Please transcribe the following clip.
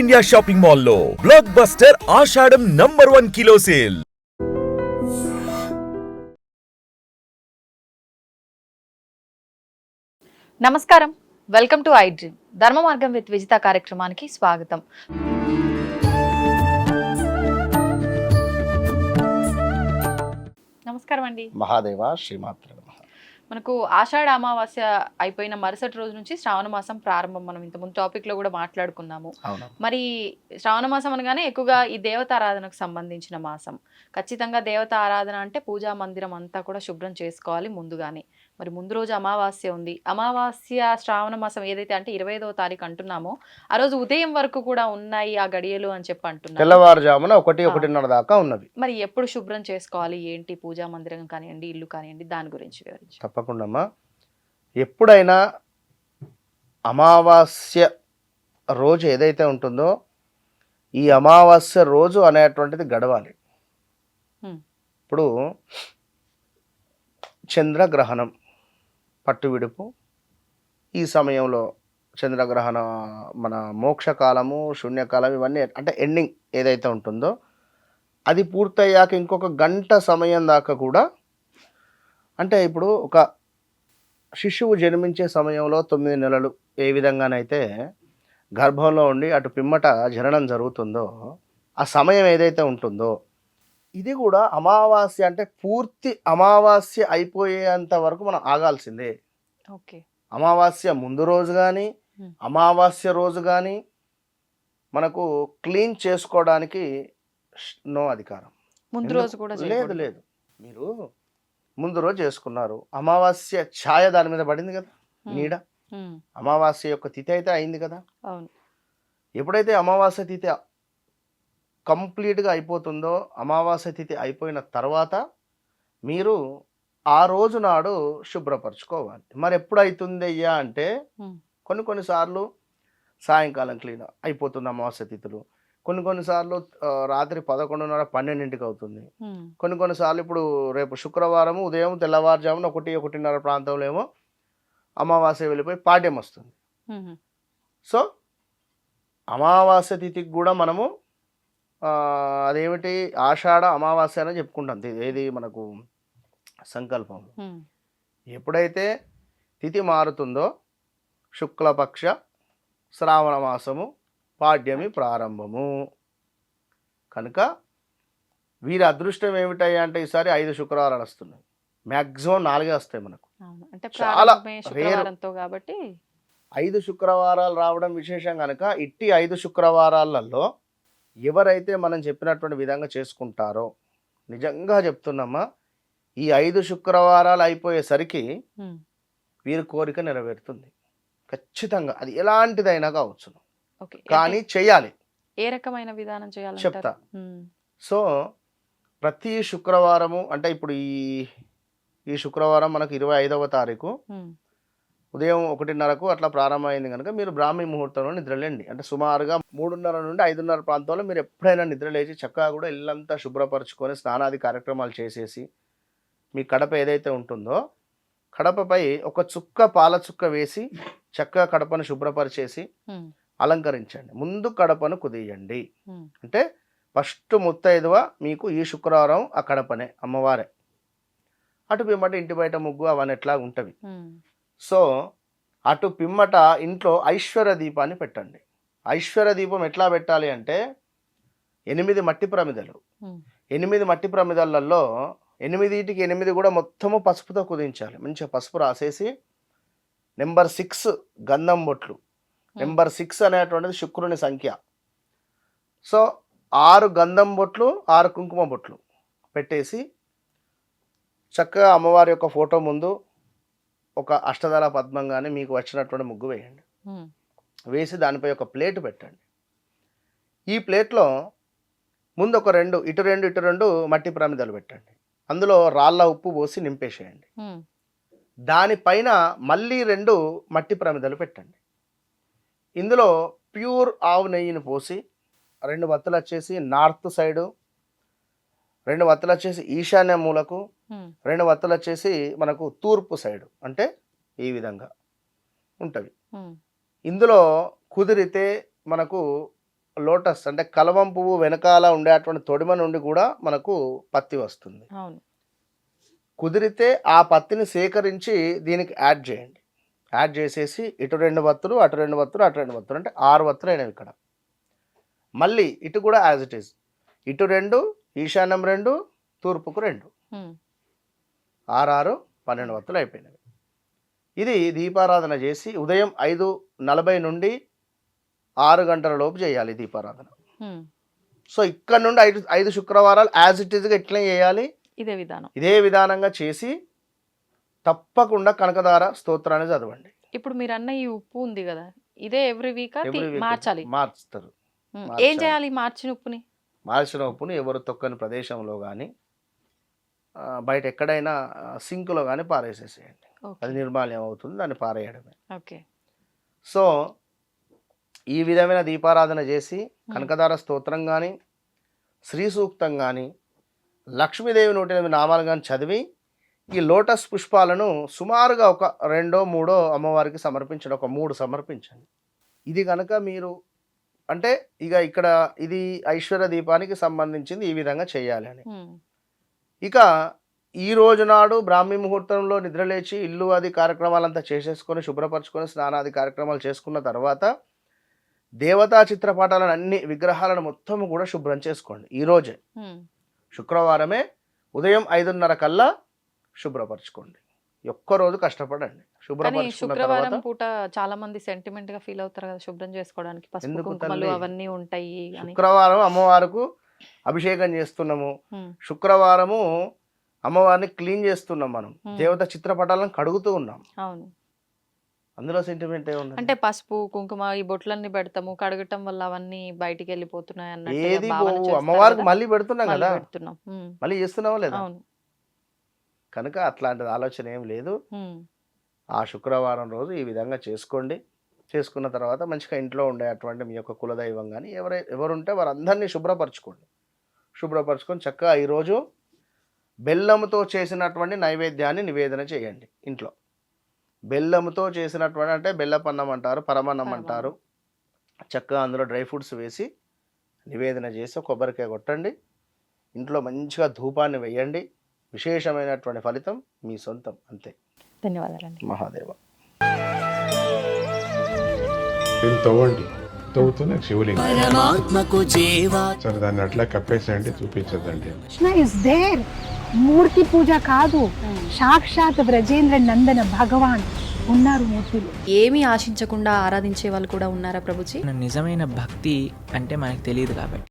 India shopping మాల్లో block buster ఆషాఢం #1 kilo sale. నమస్కారం, welcome to I dream. ధర్మ మార్గం విత్ విజిత కార్యక్రమానికి స్వాగతం. నమస్కారం అండి. మహాదేవ శ్రీమాత్ర నమః. మనకు ఆషాఢ అమావాస్య అయిపోయిన మరుసటి రోజు నుంచి శ్రావణ మాసం ప్రారంభం. మనం ఇంతకుముందు టాపిక్ లో కూడా మాట్లాడుకున్నాము. మరి శ్రావణ మాసం అనగానే ఎక్కువగా ఈ దేవతారాధనకు సంబంధించిన మాసం. ఖచ్చితంగా దేవత ఆరాధన అంటే పూజా మందిరం అంతా కూడా శుభ్రం చేసుకోవాలి ముందుగానే. మరి ముందు రోజు అమావాస్య ఉంది. అమావాస్య శ్రావణ మాసం ఏదైతే అంటే 25వ తారీఖు అంటున్నామో ఆ రోజు ఉదయం వరకు కూడా ఉన్నాయి ఆ గడియలు అని చెప్పి అంటున్నారు. తెల్లవారుజామున 1-1:30 దాకా ఉన్నది. మరి ఎప్పుడు శుభ్రం చేసుకోవాలి, ఏంటి పూజా మందిరం కానివ్వండి, ఇల్లు కానివ్వండి, దాని గురించి వివరించి. తప్పకుండా ఎప్పుడైనా అమావాస్య రోజు ఏదైతే ఉంటుందో ఈ అమావాస్య రోజు అనేటువంటిది గడవాలి. ఇప్పుడు చంద్రగ్రహణం పట్టు విడుపు, ఈ సమయంలో చంద్రగ్రహణ మన మోక్షకాలము శూన్యకాలం ఇవన్నీ అంటే ఎండింగ్ ఏదైతే ఉంటుందో అది పూర్తయ్యాక ఇంకొక గంట సమయం దాకా కూడా, అంటే ఇప్పుడు ఒక శిశువు జన్మించే సమయంలో 9 నెలలు ఏ విధంగానైతే గర్భంలో ఉండి అటు పిమ్మట జననం జరుగుతుందో ఆ సమయం ఏదైతే ఉంటుందో ఇది కూడా అమావాస్య అంటే పూర్తి అమావాస్య అయిపోయేంత వరకు మనం ఆగాల్సిందే. ఓకే. అమావాస్య ముందు రోజు కానీ అమావాస్య రోజు కానీ మనకు క్లీన్ చేసుకోవడానికి నో అధికారం. ముందు రోజు కూడా లేదు లేదు మీరు ముందు రోజు చేసుకున్నారు, అమావాస్య ఛాయ దాని మీద పడింది కదా, నీడ. అమావాస్య యొక్క తిథి అయితే అయింది కదా. ఎప్పుడైతే అమావాస్య తిథి కంప్లీట్గా అయిపోతుందో అమావాస్య తిథి అయిపోయిన తర్వాత మీరు ఆ రోజు నాడు శుభ్రపరచుకోవాలి. మరి ఎప్పుడు అవుతుంది అయ్యా అంటే కొన్నిసార్లు సాయంకాలం క్లీన్ అయిపోతుంది అమావాస్య తిథులు, కొన్నిసార్లు రాత్రి 11:30-12 అవుతుంది, కొన్నిసార్లు ఇప్పుడు రేపు శుక్రవారం ఉదయం తెల్లవారుజామున 1-1:30 ప్రాంతంలో ఏమో అమావాస్య వెళ్ళిపోయి పాడ్యం వస్తుంది. సో అమావాస్య తిథికి కూడా మనము అదేమిటి ఆషాఢ అమావాస్య అని చెప్పుకుంటాం. ఏది మనకు సంకల్పం. ఎప్పుడైతే తిథి మారుతుందో శుక్లపక్ష శ్రావణ మాసము పాడ్యమి ప్రారంభము కనుక వీరి అదృష్టం ఏమిటాయి అంటే ఈసారి 5 శుక్రవారాలు వస్తున్నాయి. మ్యాక్సిమం 4 వస్తాయి మనకు. చాలా కాబట్టి 5 శుక్రవారాలు రావడం విశేషం కనుక ఇట్టి 5 శుక్రవారాలలో ఎవరైతే మనం చెప్పినటువంటి విధంగా చేసుకుంటారో నిజంగా చెప్తున్నామా ఈ 5 శుక్రవారాలు అయిపోయేసరికి వీరి కోరిక నెరవేరుతుంది ఖచ్చితంగా. అది ఎలాంటిదైనా కావచ్చు కానీ చెయ్యాలి. ఏ రకమైన విధానం చేయాలి చెప్తా. సో ప్రతి శుక్రవారము అంటే ఇప్పుడు ఈ శుక్రవారం మనకు 25వ తారీఖు ఉదయం 1:30కు అట్లా ప్రారంభమైంది కనుక మీరు బ్రాహ్మీ ముహూర్తంలో నిద్రలేండి. అంటే సుమారుగా 3:30 నుండి 5:30 ప్రాంతంలో మీరు ఎప్పుడైనా నిద్రలేచి చక్కగా కూడా ఇల్లంతా శుభ్రపరచుకొని స్నానాది కార్యక్రమాలు చేసేసి మీ కడప ఏదైతే ఉంటుందో కడపపై ఒక చుక్క పాల చుక్క వేసి చక్కగా కడపను శుభ్రపరిచేసి అలంకరించండి. ముందు కడపను కుదియండి. అంటే ఫస్ట్ ముత్తైదువ మీకు ఈ శుక్రవారం ఆ కడపనే అమ్మవారే. అటు పిమ్మట ఇంటి బయట ముగ్గు అవన్నీ ఎట్లా ఉంటవి. సో అటు పిమ్మట ఇంట్లో ఐశ్వర్య దీపాన్ని పెట్టండి. ఐశ్వర్య దీపం ఎట్లా పెట్టాలి అంటే 8 మట్టి ప్రమిదలు, 8 మట్టి ప్రమిదలలో 8టికి 8 కూడా మొత్తము పసుపుతో కుదించాలి. మంచిగా పసుపు రాసేసి నెంబర్ 6 గంధం బొట్లు, నెంబర్ 6 అనేటువంటిది శుక్రుని సంఖ్య. సో 6 గంధం బొట్లు 6 కుంకుమ బొట్లు పెట్టేసి చక్కగా అమ్మవారి యొక్క ఫోటో ముందు ఒక అష్టదళ పద్మం కానీ మీకు వచ్చినటువంటి ముగ్గు వేయండి. వేసి దానిపై ఒక ప్లేట్ పెట్టండి. ఈ ప్లేట్లో ముందు ఒక 2 ఇటు 2 మట్టి ప్రమిదలు పెట్టండి. అందులో రాళ్ళ ఉప్పు పోసి నింపేసేయండి. దానిపైన మళ్ళీ 2 మట్టి ప్రమిదలు పెట్టండి. ఇందులో ప్యూర్ ఆవు నెయ్యిని పోసి 2 వత్తులు వచ్చేసి నార్త్ సైడు, 2 వత్తులు వచ్చేసి ఈశాన్య మూలకు, 2 వత్తులు వచ్చేసి మనకు తూర్పు సైడు. అంటే ఈ విధంగా ఉంటవి. ఇందులో కుదిరితే మనకు లోటస్ అంటే కలవం పువ్వు వెనకాల ఉండేటువంటి తొడిమ నుండి కూడా మనకు పత్తి వస్తుంది. అవును. కుదిరితే ఆ పత్తిని సేకరించి దీనికి యాడ్ చేయండి. యాడ్ చేసేసి ఇటు 2 వత్తులు, అటు 2 వత్తులు, అటు 2 వత్తులు, అంటే 6 వత్తులు అయినవి ఇక్కడ. మళ్ళీ ఇటు కూడా యాజ్ ఇట్ ఈస్, ఇటు 2, ఈశాన్యం 2, తూర్పుకు 2, 6 12 వత్తులు అయిపోయినవి. ఇది దీపారాధన చేసి ఉదయం 5:40 నుండి 6 గంటల లోపు చేయాలి దీపారాధన. సో ఇక్కడ నుండి 5 శుక్రవారాలు యాజ్ ఇట్ ఈస్గా ఇట్లే చేయాలి. ఇదే విధానంగా చేసి తప్పకుండా కనకదార స్తోత్రాన్ని చదవండి. ఇప్పుడు మీరు అన్న ఈ ఉప్పు ఉంది కదా, ఇదే ఎవ్రీ వీక్ మార్చాలి? మార్చుతారు. ఏం చేయాలి మార్చిన ఉప్పుని? మార్చిన ఉప్పుని ఎవరు తొక్కని ప్రదేశంలో కానీ బయట ఎక్కడైనా సింకులో కానీ పారేసేసేయండి. అది నిర్మాల్యం అవుతుంది, దాన్ని పారేయడమే. ఓకే. సో ఈ విధమైన దీపారాధన చేసి కనకదార స్తోత్రం కానీ, శ్రీ సూక్తం కానీ, లక్ష్మీదేవి 108 నామాలు కానీ చదివి ఈ లోటస్ పుష్పాలను సుమారుగా ఒక 2-3 అమ్మవారికి సమర్పించండి. ఒక 3 సమర్పించండి. ఇది కనుక మీరు అంటే ఇక ఇక్కడ ఇది ఐశ్వర్య దీపానికి సంబంధించింది, ఈ విధంగా చేయాలి అని. ఇక ఈ రోజు నాడు బ్రాహ్మీ ముహూర్తంలో నిద్రలేచి ఇల్లు అది కార్యక్రమాలంతా చేసేసుకొని శుభ్రపరచుకొని స్నానాది కార్యక్రమాలు చేసుకున్న తర్వాత దేవతా చిత్రపటాలను అన్ని విగ్రహాలను మొత్తం కూడా శుభ్రం చేసుకోండి. ఈరోజే శుక్రవారమే ఉదయం 5:30 కల్లా శుభ్రపరచుకోండి. ఒక్కరోజు కష్టపడండి. శుక్రవారం పూట చాలా మంది సెంటిమెంట్ గా ఫీల్ అవుతారు కదా శుభ్రం చేసుకోవడానికి, పసుపు కుంకుమలు అవన్నీ ఉంటాయి. శుక్రవారం అమ్మవారికి అభిషేకం చేస్తున్నాము, శుక్రవారము అమ్మవారిని క్లీన్ చేస్తున్నాం, మనం దేవత చిత్రపటాలను కడుగుతూ ఉన్నాం. అవును. అందులో సెంటిమెంట్ ఏముంది? అంటే పసుపు కుంకుమ ఈ బొట్లన్నీ పెడతాము, కడగటం వల్ల అవన్నీ బయటికి వెళ్ళిపోతున్నాయి అన్నట్టు. ఏది అమ్మవారికి మళ్ళీ పెడుతున్నాం కదా, మళ్ళీ చేస్తున్నావా లేదా? కనుక అట్లాంటిది ఆలోచన ఏం లేదు. ఆ శుక్రవారం రోజు ఈ విధంగా చేసుకోండి. చేసుకున్న తర్వాత మంచిగా ఇంట్లో ఉండేటువంటి మీ యొక్క కులదైవం కానీ ఎవరుంటే వారందరినీ శుభ్రపరచుకొని చక్కగా ఈరోజు బెల్లంతో చేసినటువంటి నైవేద్యాన్ని నివేదన చేయండి. ఇంట్లో బెల్లంతో చేసినటువంటి అంటే బెల్లపన్నం అంటారు, పరమన్నం అంటారు. చక్కగా అందులో డ్రై ఫ్రూట్స్ వేసి నివేదన చేసి కొబ్బరికాయ కొట్టండి. ఇంట్లో మంచిగా ధూపాన్ని వేయండి. విశేషమైనటువంటి ఫలితం మీ సొంతం. అంతే. ధన్యవాదాలండి. మహాదేవ. తవ్వండి, తవ్వుతూనే శివలింగం. సరే దాన్ని అట్లా కప్పేసేయండి, చూపించదండి. Krishna is there. మూర్తి పూజ కాదు, సాక్షాత్ బ్రజేంద్ర నందన భగవాన్ ఉన్నారు మూర్తిలో. ఏమీ ఆశించకుండా ఆరాధించే వాళ్ళు కూడా ఉన్నారా ప్రభుజీ? నిజమైన భక్తి అంటే మనకు తెలియదు కాబట్టి